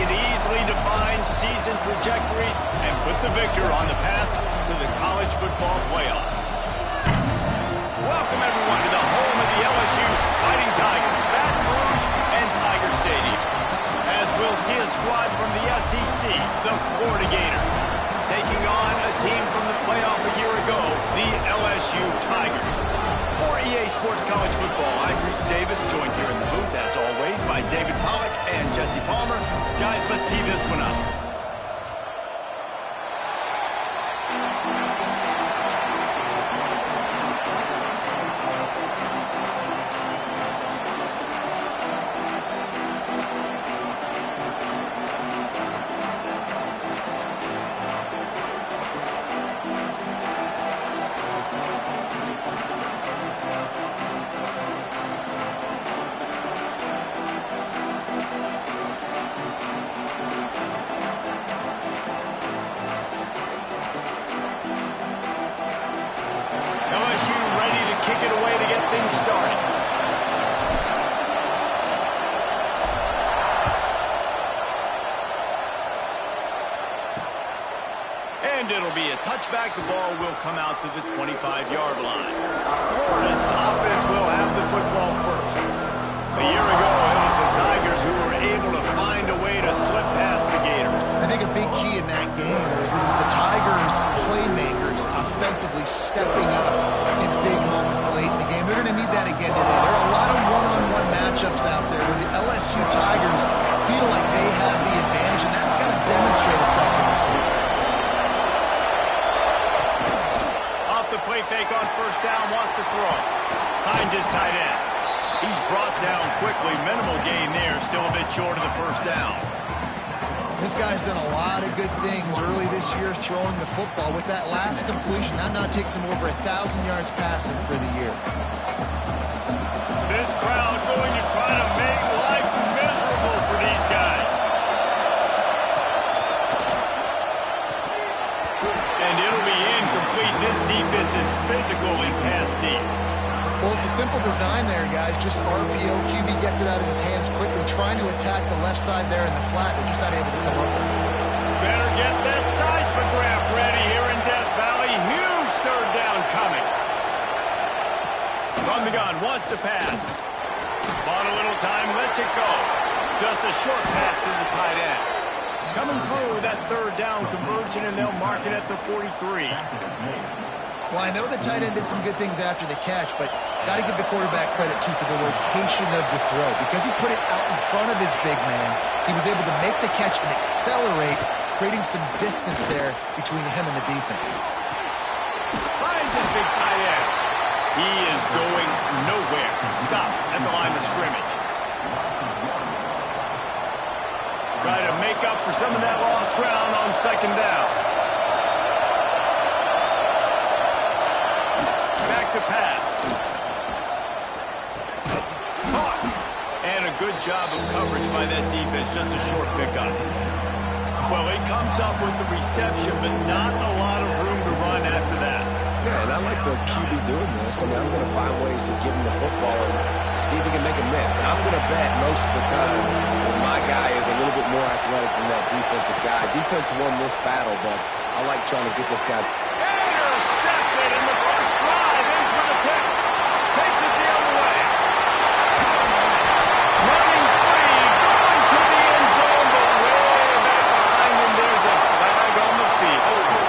can easily define season trajectories and put the victor on the path to the college football playoff. Welcome, everyone, to the home of the LSU Fighting Tigers, Baton Rouge and Tiger Stadium. As we'll see a squad from the SEC, the Florida Gators, taking on a team from the playoff a year ago, the LSU Tigers. For EA Sports College Football, I'm Reese Davis, joined here in the booth, as always, by David Pollack and Jesse Palmer. Guys, let's tee this one up. It'll be a touchback. The ball will come out to the 25-yard line. Florida's offense will have the football first. A year ago, it was the Tigers who were able to find a way to slip past the Gators. I think a big key in that game was it was the Tigers' playmakers offensively stepping up in big moments late in the game. They're going to need that again today. There are a lot of one-on-one matchups out there where the LSU Tigers feel like they have the advantage, and that's got to demonstrate itself in this week. The play fake on first down, wants to throw. Hines is tight end. He's brought down quickly. Minimal gain there, still a bit short of the first down. This guy's done a lot of good things early this year throwing the football. With that last completion, that now takes him over 1,000 yards passing for the year. This crowd going to try to make life miserable for these guys. And it'll be incomplete. This defense is physical and pass deep. Well, it's a simple design there, guys. Just RPO. QB gets it out of his hands quickly, trying to attack the left side there in the flat. They're just not able to come up with it. Better get that seismograph ready here in Death Valley. Huge third down coming. On the gun, wants to pass. Bought a little time, lets it go. Just a short pass to the tight end. Coming through with that third down conversion, and they'll mark it at the 43. Well, I know the tight end did some good things after the catch, but got to give the quarterback credit, too, for the location of the throw. Because he put it out in front of his big man, he was able to make the catch and accelerate, creating some distance there between him and the defense. Finds his big tight end. He is going nowhere. Stop at the line of scrimmage. Try to make up for some of that lost ground on second down. Back to pass. Caught. And a good job of coverage by that defense. Just a short pickup. Well, he comes up with the reception, but not a lot of room to run after that. Yeah, and I like the QB doing this. I mean, I'm going to find ways to give him the football and see if he can make a miss. And I'm going to bet most of the time that my guy is a little bit more athletic than that defensive guy. Defense won this battle, but I like trying to get this guy. Intercepted in the first drive. Ends with a pick. Takes it the other way. Running free. Going to the end zone, but way back behind him. There's a flag on the field.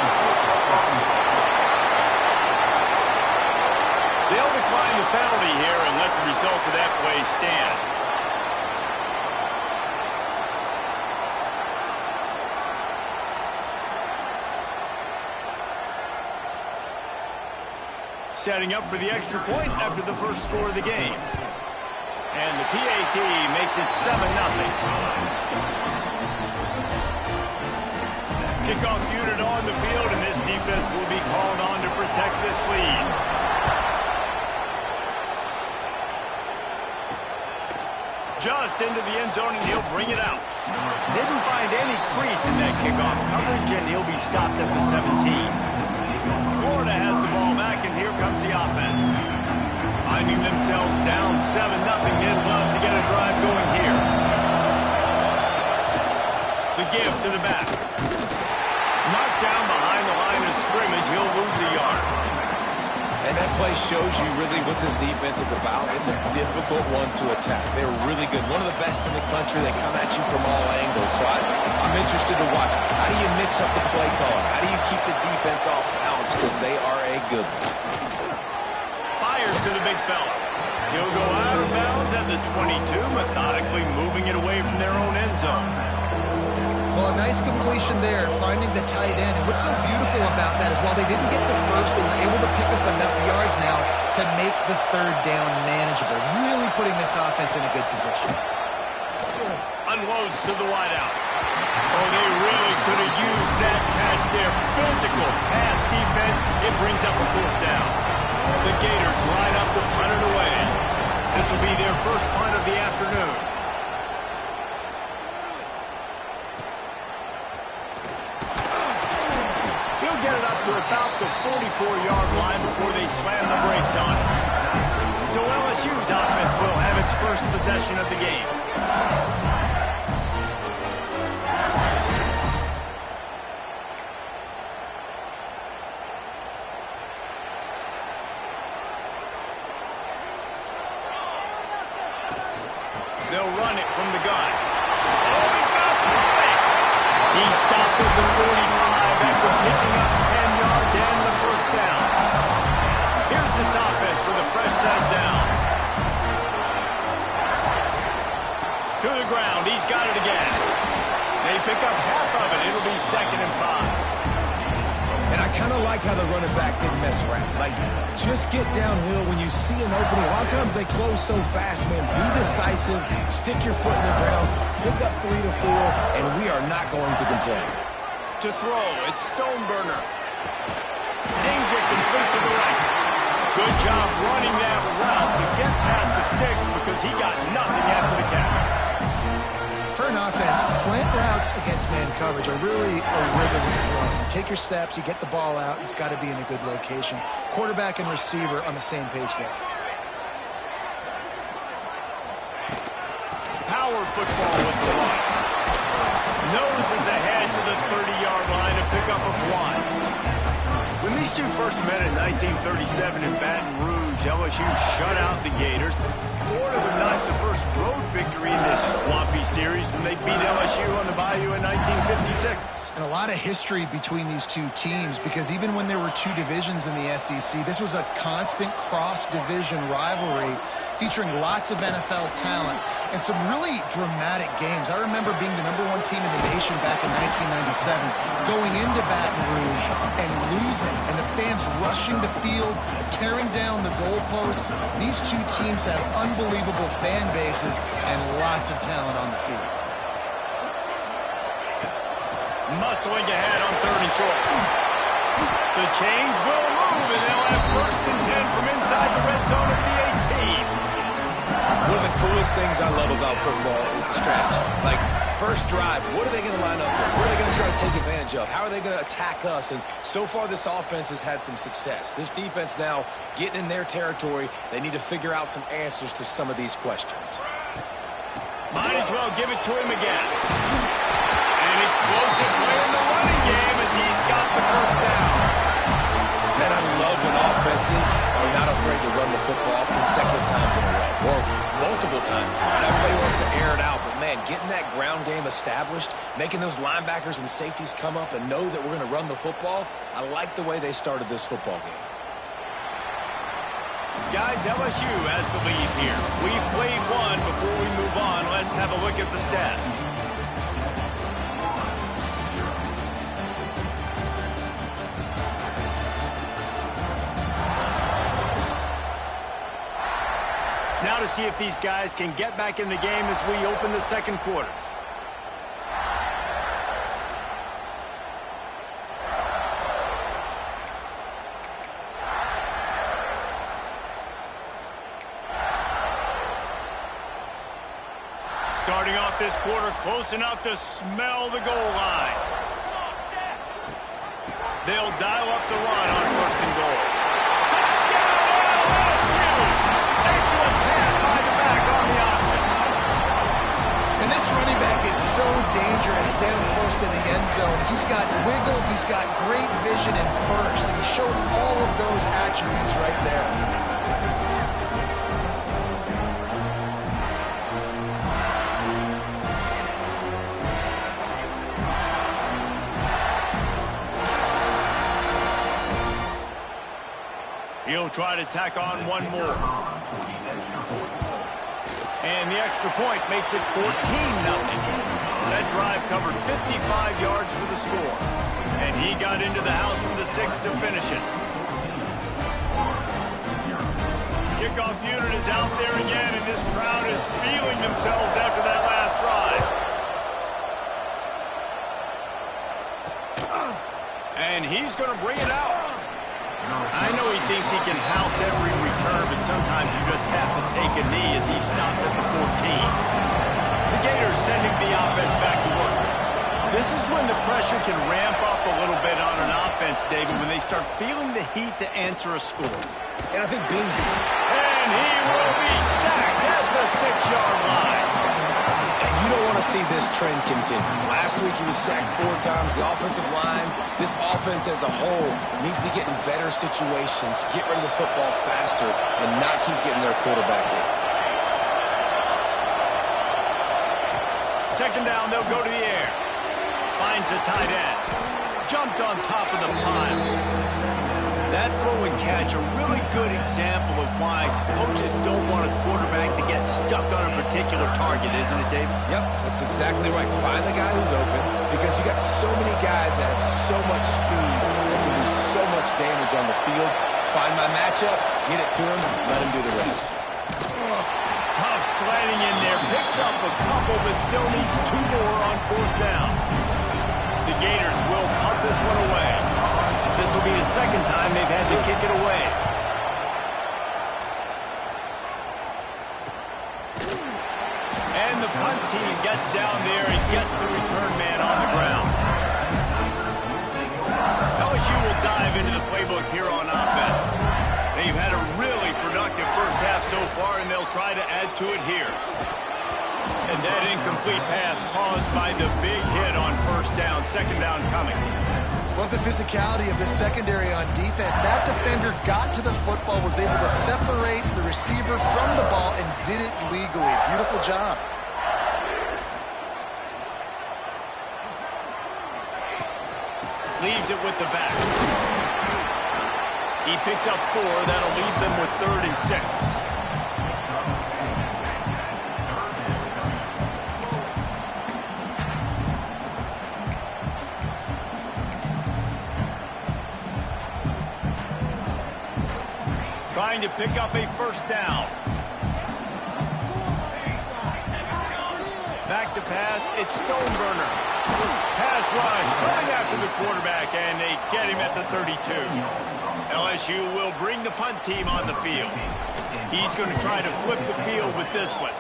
They'll decline the penalty here and let the result of that play stand. Setting up for the extra point after the first score of the game. And the PAT makes it 7-0. Kickoff unit on the field, and this defense will be called on to protect this lead. Just into the end zone, and he'll bring it out. Didn't find any crease in that kickoff coverage, and he'll be stopped at the 17. Florida has the ball back, and here comes the offense. Finding themselves down 7-0, they'd love to get a drive going here. The give to the back. Knocked down behind the line of scrimmage. He'll lose a yard. And that play shows you really what this defense is about. It's a difficult one to attack. They're really good. One of the best in the country. They come at you from all angles. So I'm interested to watch. How do you mix up the play calling? How do you keep the defense off balance? Because they are a good one. Fires to the big fella. He'll go out of bounds at the 22, methodically moving it away from their own end zone. Well, a nice completion there, finding the tight end. And what's so beautiful about that is while they didn't get the first, they were able to pick up enough yards now to make the third down manageable. Really putting this offense in a good position. Unloads to the wideout. Oh, they really could have used that catch there. Physical pass defense. It brings up a fourth down. The Gators line up to punt it away. This will be their first punt of the afternoon. He'll get it up to about the 44-yard line before they slam the brakes on it. So LSU's offense will have its first possession of the game. They'll run it from the gun. Oh, he's got some space. He stopped at the 45 after picking up 10 yards and the first down. Here's this offense with a fresh set of downs. To the ground. He's got it again. They pick up half of it. It'll be 2nd and 5. And I kind of like how the running back didn't mess around. Like, just get downhill when you see an opening. A lot of times they close so fast, man. Be decisive, stick your foot in the ground, pick up 3 to 4, and we are not going to complain. To throw, it's Stoneburner. Zings it complete to the right. Good job running that route to get past the sticks because he got nothing after the catch. For an offense, slant routes against man coverage are really a rhythm of throwing. You take your steps, you get the ball out, it's got to be in a good location. Quarterback and receiver on the same page there. Power football with the run. Noses ahead to the 30-yard line to pick up a 1. When these two first met in 1937 in Baton Rouge, LSU shut out the Gators. Florida would notch the first road victory in this swampy series when they beat LSU on the Bayou in 1956. And a lot of history between these two teams because even when there were two divisions in the SEC, this was a constant cross-division rivalry featuring lots of NFL talent and some really dramatic games. I remember being the #1 team in the nation back in 1997, going into Baton Rouge and losing, and the fans rushing the field, tearing down the goalposts. These two teams have unbelievable fan bases and lots of talent on the field. Muscling ahead on 3rd and short. The chains will move, and they'll have 1st and 10 from inside the red zone at the 18. One of the coolest things I love about football is the strategy. Like, first drive, what are they going to line up with? What are they going to try to take advantage of? How are they going to attack us? And so far, this offense has had some success. This defense now getting in their territory. They need to figure out some answers to some of these questions. Might as well give it to him again. An explosive play in the running game as he's got the first down. Man, I love when offenses are not afraid to run the football consecutive times in a row, or multiple times. Not everybody wants to air it out, but man, getting that ground game established, making those linebackers and safeties come up and know that we're going to run the football, I like the way they started this football game. Guys, LSU has the lead here. We've played one. Before we move on, let's have a look at the stats. Now to see if these guys can get back in the game as we open the 2nd quarter. Starting off this quarter close enough to smell the goal line. They'll dial up the run on 1st and goal. Excellent pass by the back on the option. And this running back is so dangerous down got wiggle, he's got great vision and burst, and he showed all of those attributes right there. He'll try to tack on one more. And the extra point makes it 14-0. That drive covered 55 yards for the score. And he got into the house from the 6 to finish it. Kickoff unit is out there again, and this crowd is feeling themselves after that last drive. And he's going to bring it out. I know he thinks he can house every return, but sometimes you just have to take a knee as he stopped at the 14. The Gators sending the offense back to work. This is when the pressure can ramp up a little bit on an offense, David, when they start feeling the heat to answer a score. And I think bingo. And he will be sacked at the 6-yard line. And you don't want to see this trend continue. Last week he was sacked 4 times. The offensive line, this offense as a whole, needs to get in better situations, get rid of the football faster, and not keep getting their quarterback hit. Second down, they'll go to the air. Finds the tight end. Jumped on top of the pile. That throw and catch, a really good example of why coaches don't want a quarterback to get stuck on a particular target, isn't it, David? Yep, that's exactly right. Find the guy who's open, because you got so many guys that have so much speed that can do so much damage on the field. Find my matchup, get it to him, let him do the rest. Tough sliding in there. Picks up a couple, but still needs 2 more on 4th down. The Gators will punt this one away. This will be the second time they've had to kick it away. And the punt team gets down there and gets the return man on the ground. LSU will dive into the playbook here on offense. They've had a really productive first half so far, and they'll try to add to it here. And that incomplete pass caused by the big hit on 1st down. 2nd down coming. Love the physicality of the secondary on defense. That defender got to the football, was able to separate the receiver from the ball, and did it legally. Beautiful job. Leaves it with the back. He picks up 4. That'll leave them with 3rd and 6. Trying to pick up a 1st down. Back to pass. It's Stoneburner. Pass rush. Trying after the quarterback, and they get him at the 32. LSU will bring the punt team on the field. He's going to try to flip the field with this one.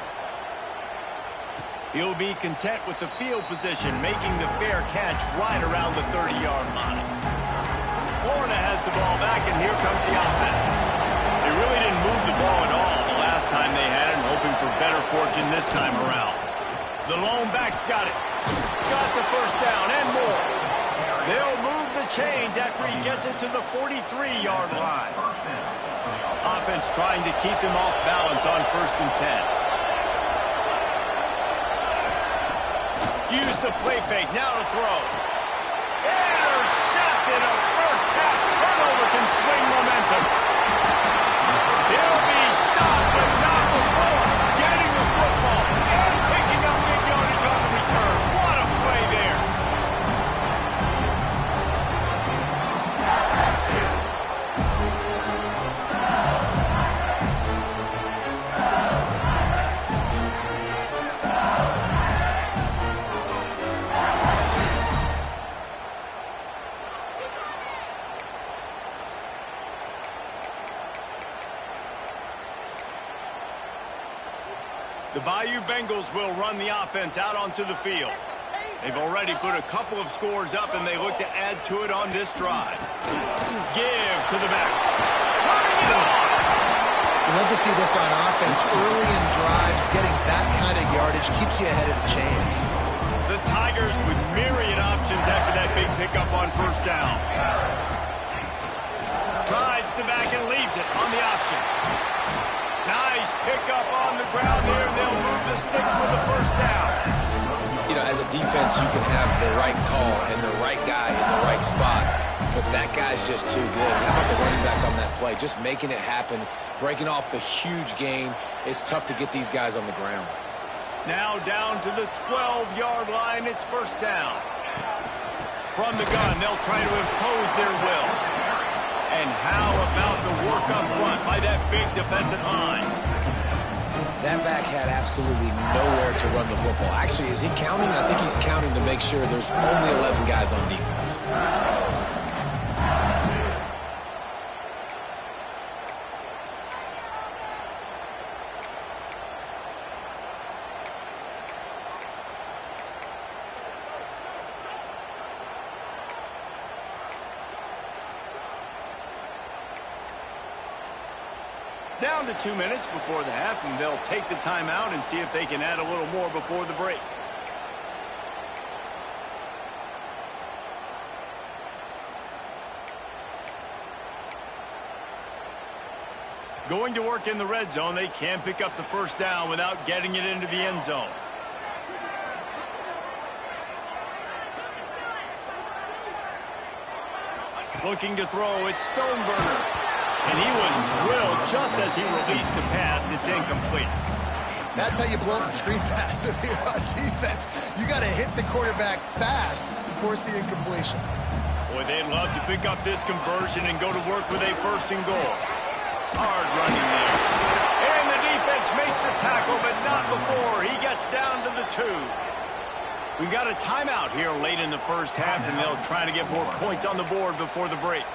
He'll be content with the field position, making the fair catch right around the 30-yard line. Florida has the ball back, and here comes the offense. They really didn't move the ball at all the last time they had it, and hoping for better fortune this time around. The lone back's got it. Got the 1st down and more. They'll move the chains after he gets it to the 43-yard line. Offense trying to keep them off balance on 1st and 10. Use the play fake. Now to throw. Intercepted. A first-half turnover can swing momentum. He'll be stopped, but not before getting the football and picking up big yardage on the return. What a play there. The Bayou Bengals will run the offense out onto the field. They've already put a couple of scores up, and they look to add to it on this drive. Give to the back. Turning it on! You love to see this on offense. Early in drives, getting that kind of yardage keeps you ahead of the chains. The Tigers with myriad options after that big pickup on first down. Rides the back and leaves it on the option. Nice pickup on the ground here. They'll move the sticks with the first down. You know, as a defense, you can have the right call and the right guy in the right spot, but that guy's just too good. How about the running back on that play? Just making it happen, breaking off the huge gain. It's tough to get these guys on the ground. Now down to the 12-yard line. It's first down. From the gun, they'll try to impose their will. And how about the work up front by that big defensive line? That back had absolutely nowhere to run the football. Actually, is he counting? I think he's counting to make sure there's only 11 guys on defense. Down to 2 minutes before the half, and they'll take the timeout and see if they can add a little more before the break. Going to work in the red zone, they can pick up the first down without getting it into the end zone. Looking to throw, it's Stoneburner. And he was drilled just as he released the pass. It's incomplete. That's how you blow up the screen pass if you're on defense. You got to hit the quarterback fast and force the incompletion. Boy, they'd love to pick up this conversion and go to work with a first and goal. Hard running there. And the defense makes the tackle, but not before he gets down to the 2. We've got a timeout here late in the first half, and they'll try to get more points on the board before the break.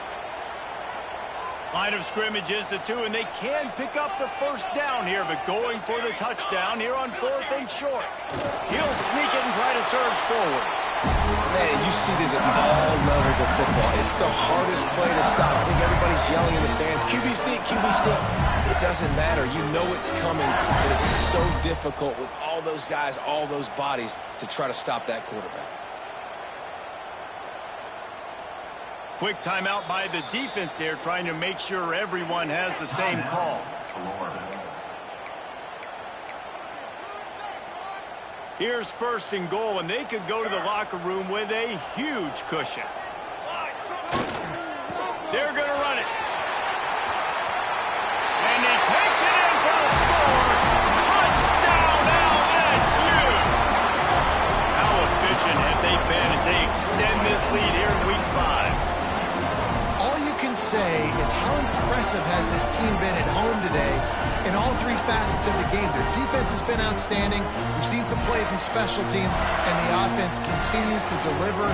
Line of scrimmage is the 2, and they can pick up the first down here, but going for the touchdown here on 4th and short. He'll sneak it and try to surge forward. Man, you see this at all levels of football. It's the hardest play to stop. I think everybody's yelling in the stands, QB sneak, QB sneak. It doesn't matter. You know it's coming, but it's so difficult with all those guys, all those bodies to try to stop that quarterback. Quick timeout by the defense there, trying to make sure everyone has the same call. Here's first and goal, and they could go to the locker room with a huge cushion. They're going to run it. And he takes it in for the score. Touchdown, LSU! How efficient have they been as they extend this lead here in Week 5? Say is how impressive has this team been at home today in all 3 facets of the game. Their defense has been outstanding. We've seen some plays in special teams, and the offense continues to deliver,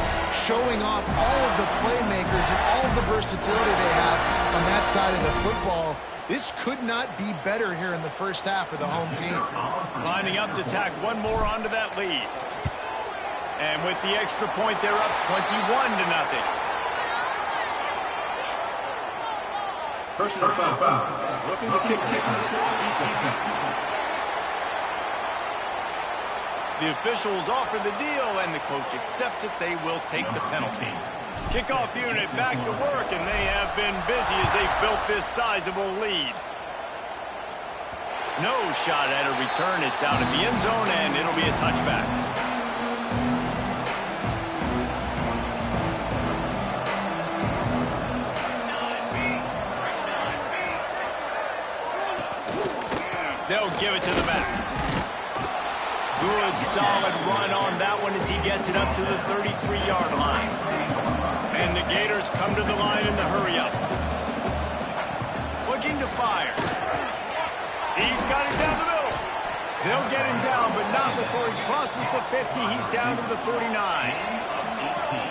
showing off all of the playmakers and all of the versatility they have on that side of the football. This could not be better here in the first half for the home team. Lining up to tack one more onto that lead. And with the extra point, they're up 21-0. Personal foul. Looking to kick. The officials offer the deal, and the coach accepts it. They will take the penalty. Kickoff unit back to work, and they have been busy as they've built this sizable lead. No shot at a return. It's out of the end zone, and it'll be a touchback. They'll give it to the back. Good, solid run on that one as he gets it up to the 33-yard line. And the Gators come to the line in the hurry-up. Looking to fire. He's got it down the middle. They'll get him down, but not before he crosses the 50. He's down to the 49.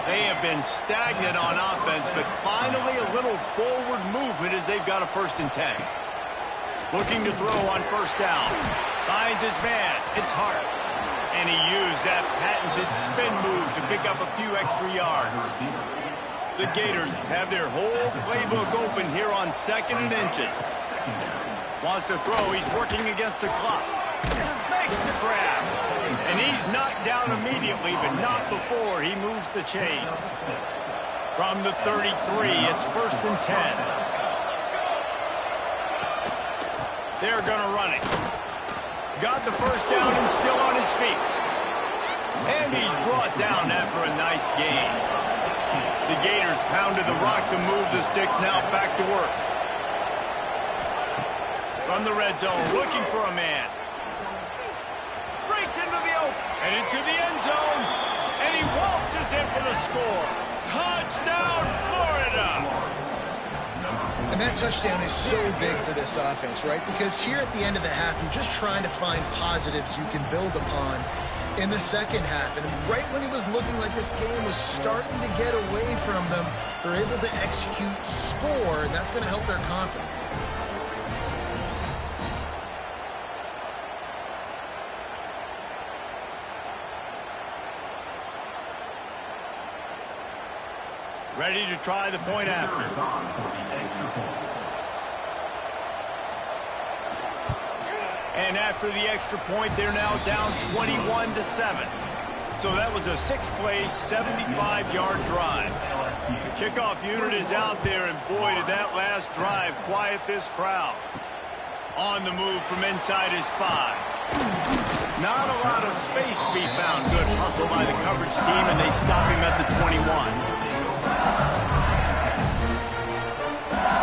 They have been stagnant on offense, but finally a little forward movement as they've got a 1st and 10. Looking to throw on first down. Finds his man. It's Hart. And he used that patented spin move to pick up a few extra yards. The Gators have their whole playbook open here on 2nd and inches. Wants to throw. He's working against the clock. Makes the grab. And he He's knocked down immediately, but not before he moves the chains. From the 33, it's 1st and 10. They're going to run it. Got the first down and still on his feet. And he's brought down after a nice gain. The Gators pounded the rock to move the sticks, now back to work. From the red zone, looking for a man. Breaks into the open and into the end zone. And he waltzes in for the score. Touchdown, Florida! And that touchdown is so big for this offense, right? Because here at the end of the half, you're just trying to find positives you can build upon in the second half. And right when it was looking like this game was starting to get away from them, they're able to execute, score, and that's going to help their confidence. Ready to try the point after. And after the extra point, they're now down 21-7. So that was a 6-play, 75-yard drive. The kickoff unit is out there, and boy, did that last drive quiet this crowd. On the move from inside his 5. Not a lot of space to be found. Good hustle by the coverage team, and they stop him at the 21.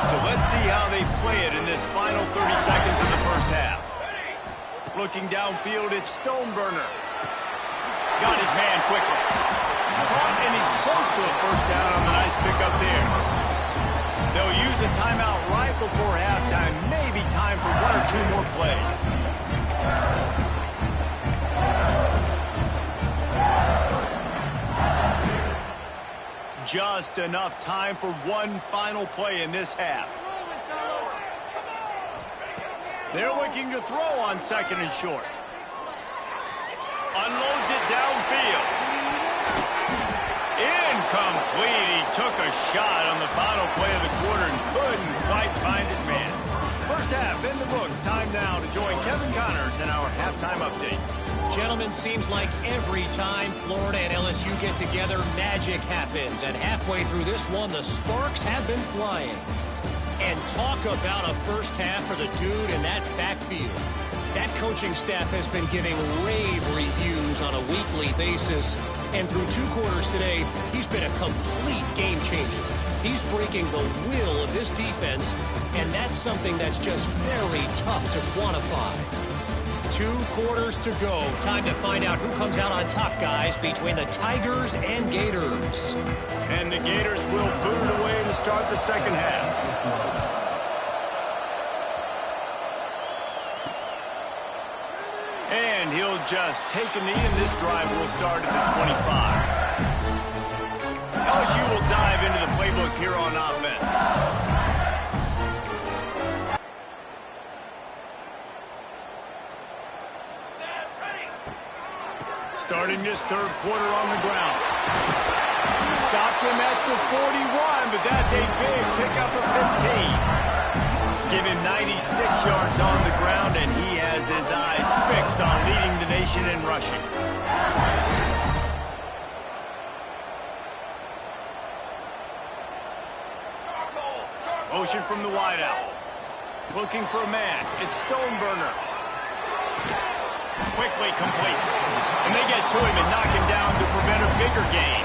So let's see how they play it in this final 30 seconds of the first half. Looking downfield, it's Stoneburner. Got his man quickly. Caught, and he's close to a first down on the nice pickup there. They'll use a timeout right before halftime. Maybe time for 1 or 2 more plays. Just enough time for one final play in this half. They're looking to throw on 2nd and short. Unloads it downfield. Incomplete. He took a shot on the final play of the quarter and couldn't quite find his man. First half in the books. Time now to join Kevin Connors in our halftime update. Gentlemen, seems like every time Florida and LSU get together, magic happens. And halfway through this one, the sparks have been flying. And talk about a first half for the dude in that backfield. That coaching staff has been giving rave reviews on a weekly basis. And through 2 quarters today, he's been a complete game changer. He's breaking the will of this defense, and that's something that's just very tough to quantify. 2 quarters to go. Time to find out who comes out on top, guys, between the Tigers and Gators. And the Gators will boot it away to start the second half. And he'll just take a knee, and this drive will start at the 25. LSU will dive into the playbook here on offense. Starting this 3rd quarter on the ground. Stopped him at the 41, but that's a big pickup of 15. Give him 96 yards on the ground, and he has his eyes fixed on leading the nation in rushing. Motion from the wideout. Looking for a man. It's Stoneburner. Quickly complete. And they get to him and knock him down to prevent a bigger gain.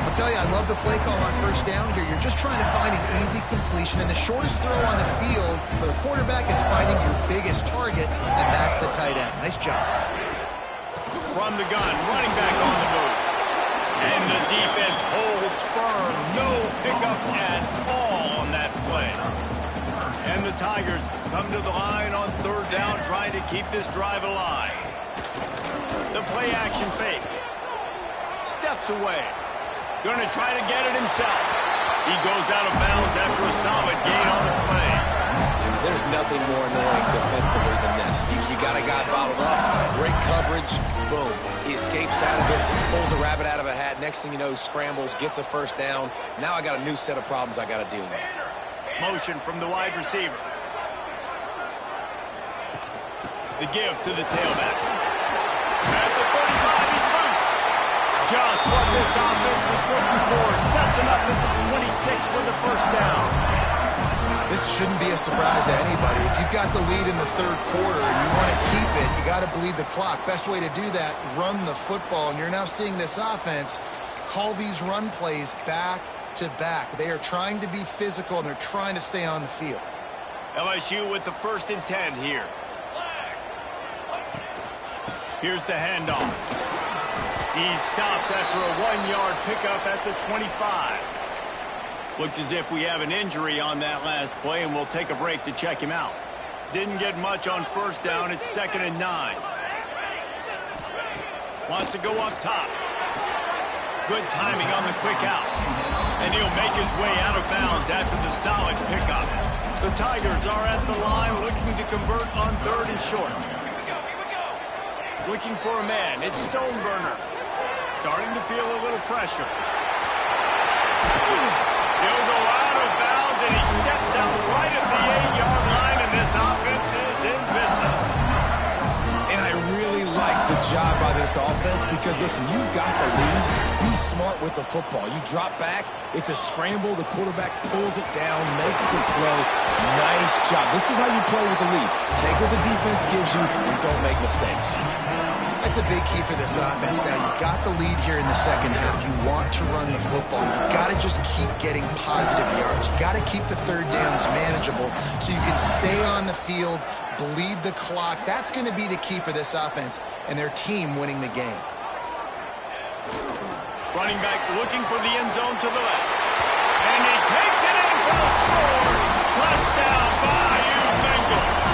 I'll tell you, I love the play call on first down here. You're just trying to find an easy completion, and the shortest throw on the field for the quarterback is finding your biggest target, and that's the tight end. Nice job. From the gun, running back on the move. And the defense holds firm. No pickup at all on that play. And the Tigers come to the line on 3rd down, trying to keep this drive alive. The play action fake. Steps away. Going to try to get it himself. He goes out of bounds after a solid gain on the play. There's nothing more annoying defensively than this. You got a guy bottled up, great coverage, boom. He escapes out of it, pulls a rabbit out of a hat. Next thing you know, scrambles, gets a first down. Now I got a new set of problems I got to deal with. Motion from the wide receiver. The give to the tailback. And just what this offense was looking for. Sets him up at the 26 for the first down. This shouldn't be a surprise to anybody. If you've got the lead in the third quarter and you want to keep it, you got to bleed the clock. Best way to do that, run the football. And you're now seeing this offense call these run plays back to back. They are trying to be physical, and they're trying to stay on the field. LSU with the 1st and 10 here. Here's the handoff. He's stopped after a 1-yard pickup at the 25. Looks as if we have an injury on that last play, and we'll take a break to check him out. Didn't get much on 1st down. It's 2nd and 9. Wants to go up top. Good timing on the quick out. And he'll make his way out of bounds after the solid pickup. The Tigers are at the line looking to convert on 3rd and short. Looking for a man. It's Stoneburner. Starting to feel a little pressure. He'll go out of bounds, and he steps out right at the 8-yard line, and this offense is in business. And I really like the job by this offense because, listen, you've got the lead. Be smart with the football. You drop back, it's a scramble. The quarterback pulls it down, makes the play. Nice job. This is how you play with the lead. Take what the defense gives you and don't make mistakes. That's a big key for this offense. Now, you've got the lead here in the second half. You want to run the football. You've got to just keep getting positive yards. You've got to keep the 3rd downs manageable so you can stay on the field, bleed the clock. That's going to be the key for this offense and their team winning the game. Running back looking for the end zone to the left. And he takes it in for the score. Touchdown, Bayou Bengals.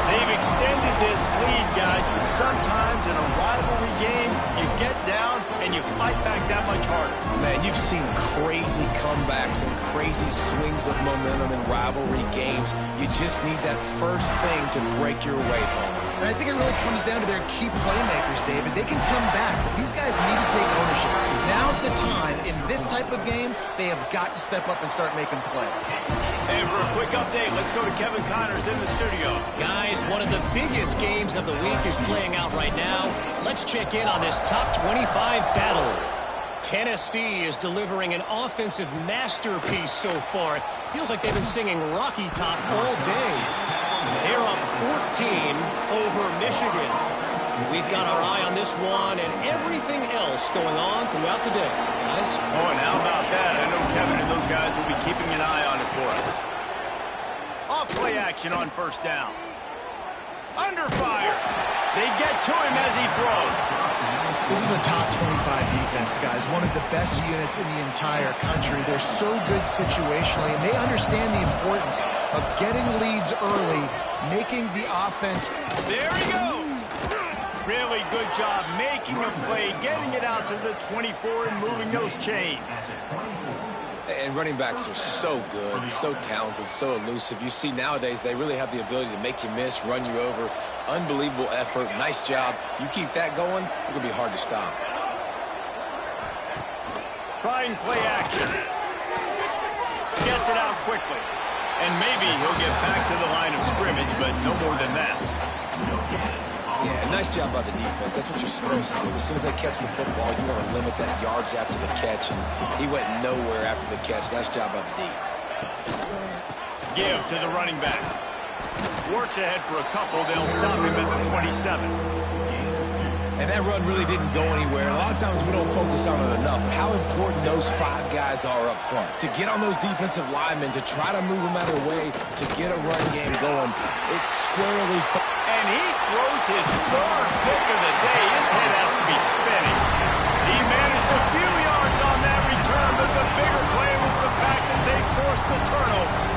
They've extended this lead, guys, but sometimes in a rivalry game, you get down and you fight back that much harder. Man, you've seen crazy comebacks and crazy swings of momentum in rivalry games. You just need that first thing to break your way, Palmer. And I think it really comes down to their key playmakers, David. They can come back, but these guys need to take ownership. Now's the time. In this type of game, they have got to step up and start making plays. And for a quick update, let's go to Kevin Connors in the studio. Guys, one of the biggest games of the week is playing out right now. Let's check in on this top 25 battle. Tennessee is delivering an offensive masterpiece so far. It feels like they've been singing Rocky Top all day. They're up 14 over Michigan. We've got our eye on this one and everything else going on throughout the day. Guys? Oh, and how about that? I know Kevin and those guys will be keeping an eye on it for us. Off-play action on 1st down. Under fire. They get to him as he throws. This is a top 25 defense, guys. One of the best units in the entire country. They're so good situationally, and they understand the importance of getting leads early, making the offense. There he goes. Really good job making a play, getting it out to the 24 and moving those chains. And running backs are so good, so talented, so elusive. You see nowadays they really have the ability to make you miss, run you over. Unbelievable effort. Nice job. You keep that going, it's going to be hard to stop. Trying play action. Gets it out quickly. And maybe he'll get back to the line of scrimmage, but no more than that. Yeah, nice job by the defense. That's what you're supposed to do. As soon as they catch the football, you want to limit that yards after the catch, and he went nowhere after the catch. Nice job by the D. Give to the running back. Works ahead for a couple. They'll stop him at the 27. And that run really didn't go anywhere. A lot of times we don't focus on it enough, but how important those 5 guys are up front. To get on those defensive linemen, to try to move them out of the way, to get a run game going. It's squarely. And he throws his 3rd pick of the day. His head has to be spinning. He managed a few yards on that return, but the bigger play was the fact that they forced the turnover.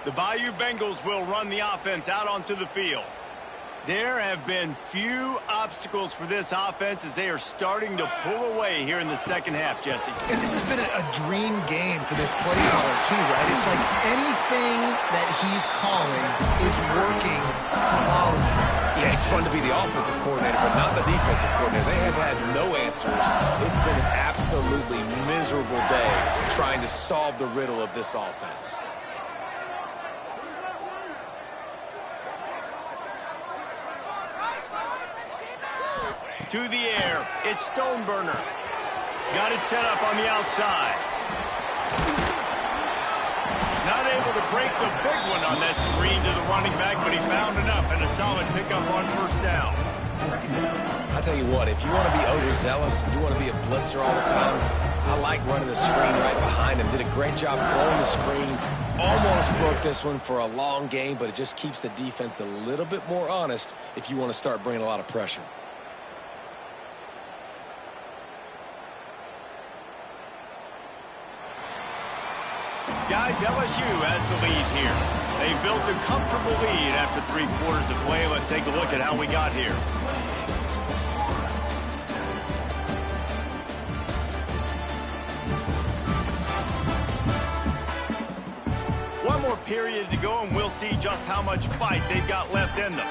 The Bayou Bengals will run the offense out onto the field. There have been few obstacles for this offense as they are starting to pull away here in the second half, Jesse. And this has been a dream game for this play caller, too, right? It's like anything that he's calling is working flawlessly. Yeah, it's fun to be the offensive coordinator, but not the defensive coordinator. They have had no answers. It's been an absolutely miserable day trying to solve the riddle of this offense. To the air, it's Stoneburner. Got it set up on the outside. Not able to break the big one on that screen to the running back, but he found enough and a solid pickup on first down. I tell you what, if you want to be overzealous and you want to be a blitzer all the time, I like running the screen right behind him. Did a great job throwing the screen. Almost broke this one for a long game, but it just keeps the defense a little bit more honest if you want to start bringing a lot of pressure. Guys, LSU has the lead here. They built a comfortable lead after 3 quarters of play. Let's take a look at how we got here. One more period to go, and we'll see just how much fight they've got left in them.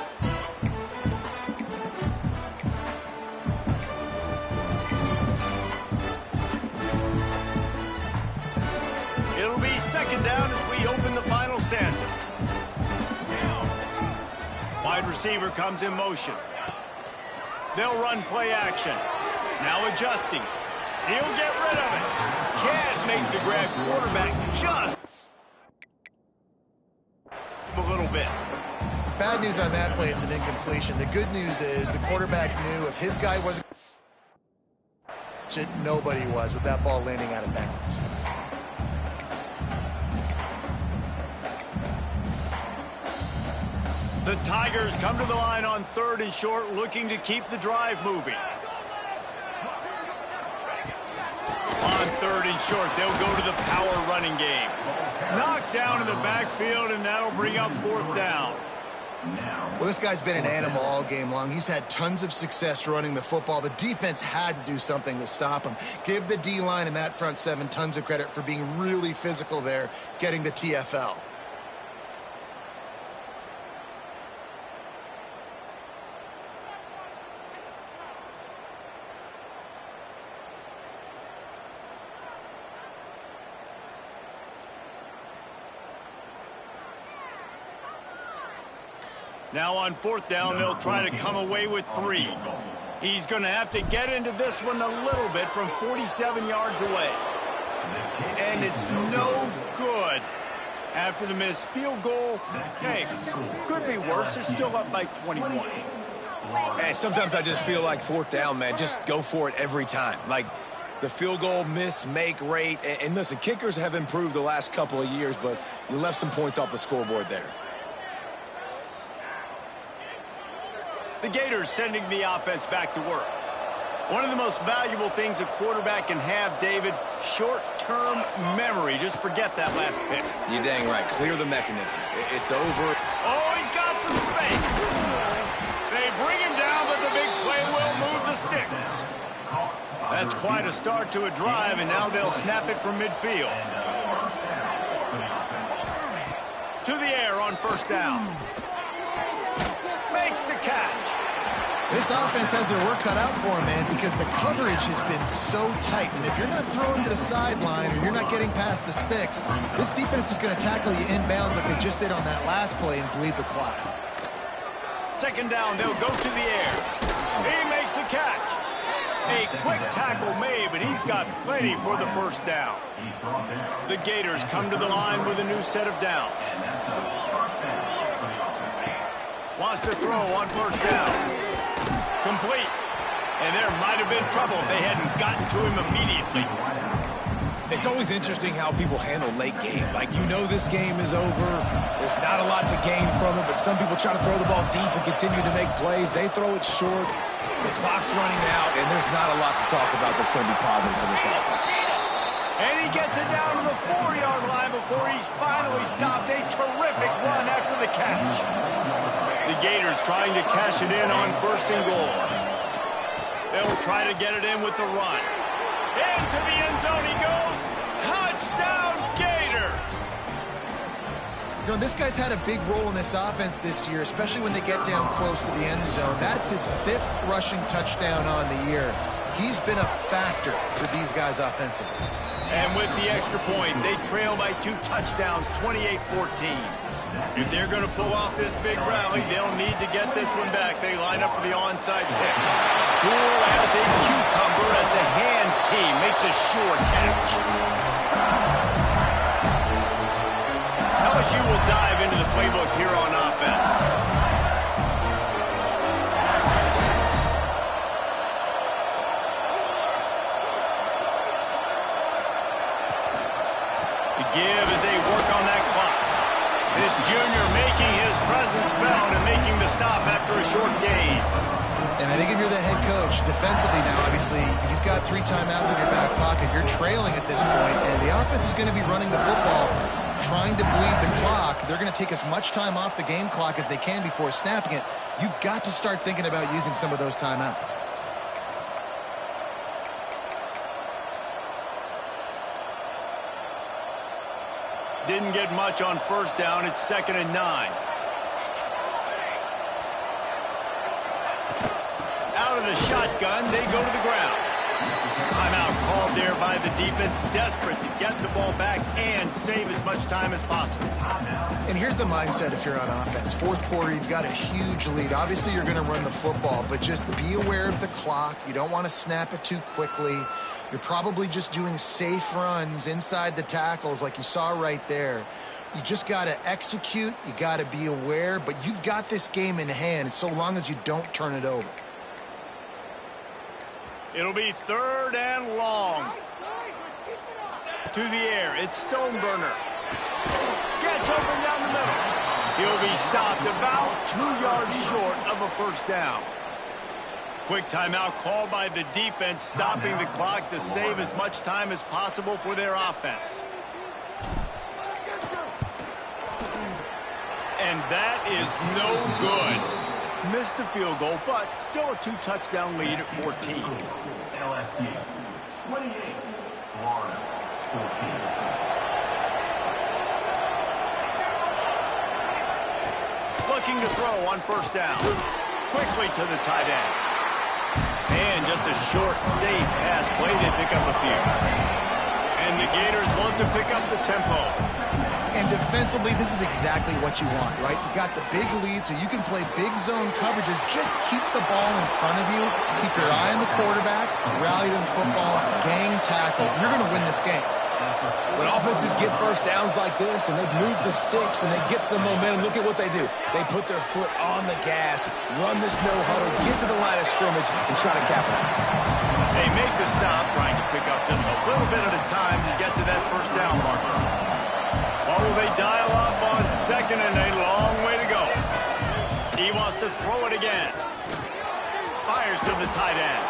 It'll be second down as we open the final stanza. Wide receiver comes in motion. They'll run play action. Now adjusting. He'll get rid of it. Can't make the grab. Quarterback just a little bit. Bad news on that play, it's an incompletion. The good news is the quarterback knew if his guy wasn't, nobody was with that ball landing out of bounds. The Tigers come to the line on 3rd and short, looking to keep the drive moving. On 3rd and short, they'll go to the power running game. Knocked down in the backfield, and that'll bring up 4th down. Well, this guy's been an animal all game long. He's had tons of success running the football. The defense had to do something to stop him. Give the D-line and that front 7 tons of credit for being really physical there, getting the TFL. Now on 4th down, they'll try to come away with 3. He's going to have to get into this one a little bit from 47 yards away. And it's no good. After the missed field goal, hey, could be worse. They're still up by 21. Hey, sometimes I just feel like 4th down, man. Just go for it every time. Like the field goal miss-make rate. And listen, kickers have improved the last couple of years, but you left some points off the scoreboard there. The Gators sending the offense back to work. One of the most valuable things a quarterback can have, David, short-term memory. Just forget that last pick. You're dang right. Clear the mechanism. It's over. Oh, he's got some space. They bring him down, but the big play will move the sticks. That's quite a start to a drive, and now they'll snap it from midfield. To the air on 1st down. Makes the catch. This offense has their work cut out for them, man, because the coverage has been so tight. And if you're not throwing to the sideline or you're not getting past the sticks, this defense is going to tackle you inbounds like they just did on that last play and bleed the clock. 2nd down, they'll go to the air. He makes the catch. A quick tackle made, but he's got plenty for the 1st down. The Gators come to the line with a new set of downs. Wants to throw on 1st down. Complete. And there might have been trouble if they hadn't gotten to him immediately. It's always interesting how people handle late game. Like, you know this game is over. There's not a lot to gain from it, but some people try to throw the ball deep and continue to make plays. They throw it short. The clock's running out, and there's not a lot to talk about that's going to be positive for this offense. And he gets it down to the 4-yard line before he's finally stopped. A terrific run after the catch. The Gators trying to cash it in on 1st and goal. They'll try to get it in with the run. Into the end zone he goes. Touchdown, Gators! You know, this guy's had a big role in this offense this year, especially when they get down close to the end zone. That's his 5th rushing touchdown on the year. He's been a factor for these guys offensively. And with the extra point, they trail by 2 touchdowns, 28-14. If they're going to pull off this big rally, they'll need to get this one back. They line up for the onside kick. Cool as a cucumber as the hands team makes a sure catch. LSU will dive into the playbook here on offense. The give as they work on that clock. This junior making his presence felt and making the stop after a short gain. And I think if you're the head coach, defensively now, obviously, you've got 3 timeouts in your back pocket. You're trailing at this point, and the offense is going to be running the football, trying to bleed the clock. They're going to take as much time off the game clock as they can before snapping it. You've got to start thinking about using some of those timeouts. Didn't get much on 1st down. It's 2nd and 9. Out of the shotgun, they go to the ground. Timeout called there by the defense, desperate to get the ball back and save as much time as possible. And here's the mindset if you're on offense. 4th quarter, you've got a huge lead. Obviously, you're going to run the football, but just be aware of the clock. You don't want to snap it too quickly. You're probably just doing safe runs inside the tackles like you saw right there. You just got to execute. You got to be aware, but you've got this game in hand so long as you don't turn it over. It'll be 3rd and long. To the air, it's Stoneburner. Gets open down the middle. He'll be stopped about 2 yards short of a 1st down. Quick timeout called by the defense, stopping the clock to save as much time as possible for their offense. And that is no good. Missed the field goal, but still a 2-touchdown lead at 14. LSU 28, Florida 14. Looking to throw on 1st down. Quickly to the tight end. And just a short, safe pass play. They pick up a few. And the Gators want to pick up the tempo. And defensively, this is exactly what you want, right? You got the big lead, so you can play big zone coverages. Just keep the ball in front of you. Keep your eye on the quarterback. Rally to the football. Gang tackle. You're going to win this game. When offenses get 1st downs like this and they move the sticks and they get some momentum, look at what they do. They put their foot on the gas, run this no huddle, get to the line of scrimmage, and try to capitalize. They make the stop, trying to pick up just a little bit at a time to get to that 1st down marker. Or will they dial up on 2nd and a long way to go? He wants to throw it again. Fires to the tight end.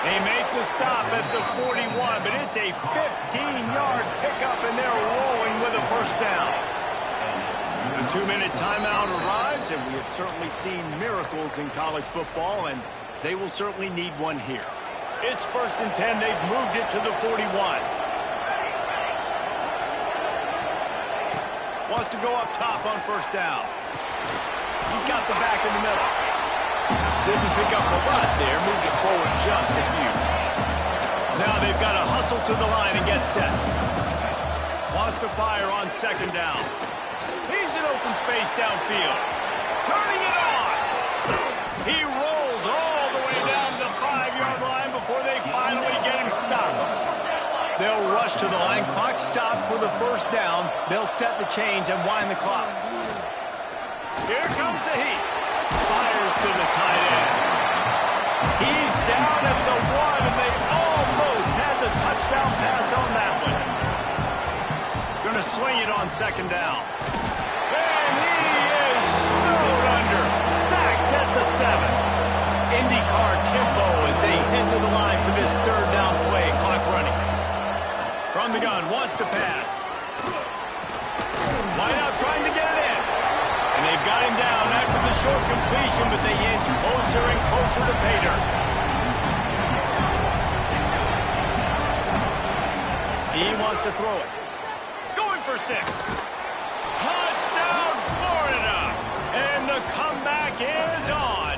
They make the stop at the 41, but it's a 15-yard pickup, and they're rolling with a 1st down. The 2-minute timeout arrives, and we have certainly seen miracles in college football, and they will certainly need one here. It's 1st and 10. They've moved it to the 41. Wants to go up top on 1st down. He's got the back in the middle. Didn't pick up a lot there, moved it forward just a few. Now they've got to hustle to the line and get set. Wants to fire on 2nd down. He's in open space downfield. Turning it on. He rolls all the way down to the 5-yard line before they finally get him stopped. They'll rush to the line. Clock stopped for the 1st down. They'll set the chains and wind the clock. Here comes the heat. Fires to the tight end. He's down at the 1, and they almost had the touchdown pass on that one. Going to swing it on 2nd down. And he is snowed under. Sacked at the 7. IndyCar tempo as they head to the line for this 3rd down play. Clock running. From the gun, wants to pass. Line out trying to get it in. And they've got him down after the short completion, but they inch closer and closer to pay dirt. He wants to throw it. Going for 6. Touchdown, Florida! And the comeback is on.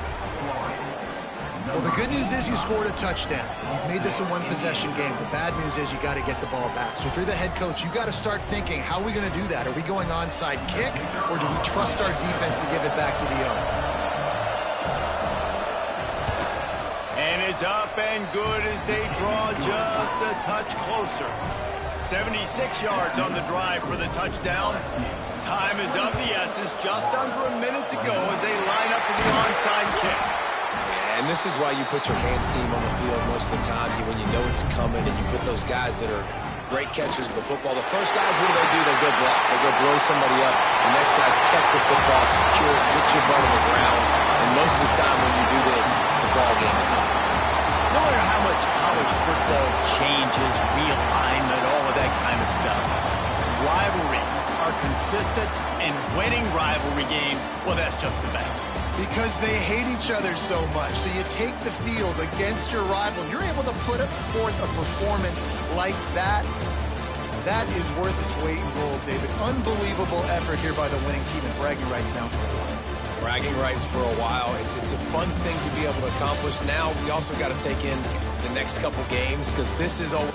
Well, the good news is you scored a touchdown. You've made this a one-possession game. The bad news is you got to get the ball back. So if you're the head coach, you got to start thinking, how are we going to do that? Are we going onside kick, or do we trust our defense to give it back to the O? And it's up and good as they draw just a touch closer. 76 yards on the drive for the touchdown. Time is of the essence, just under a minute to go as they line up for the onside kick. And this is why you put your hands team on the field most of the time, when you know it's coming, and you put those guys that are great catchers of the football. The first guys, what do? They go block. They go blow somebody up. The next guys catch the football, secure it, get your butt on the ground. And most of the time when you do this, the ball game is on. No matter how much college football changes, realignment, all of that kind of stuff, rivalries are consistent, and winning rivalry games, well, that's just the best. Because they hate each other so much. So you take the field against your rival. You're able to put forth a performance like that. That is worth its weight in gold, David. Unbelievable effort here by the winning team, and bragging rights now for a while. Bragging rights for a while. It's a fun thing to be able to accomplish. Now we also got to take in the next couple games, because this is always...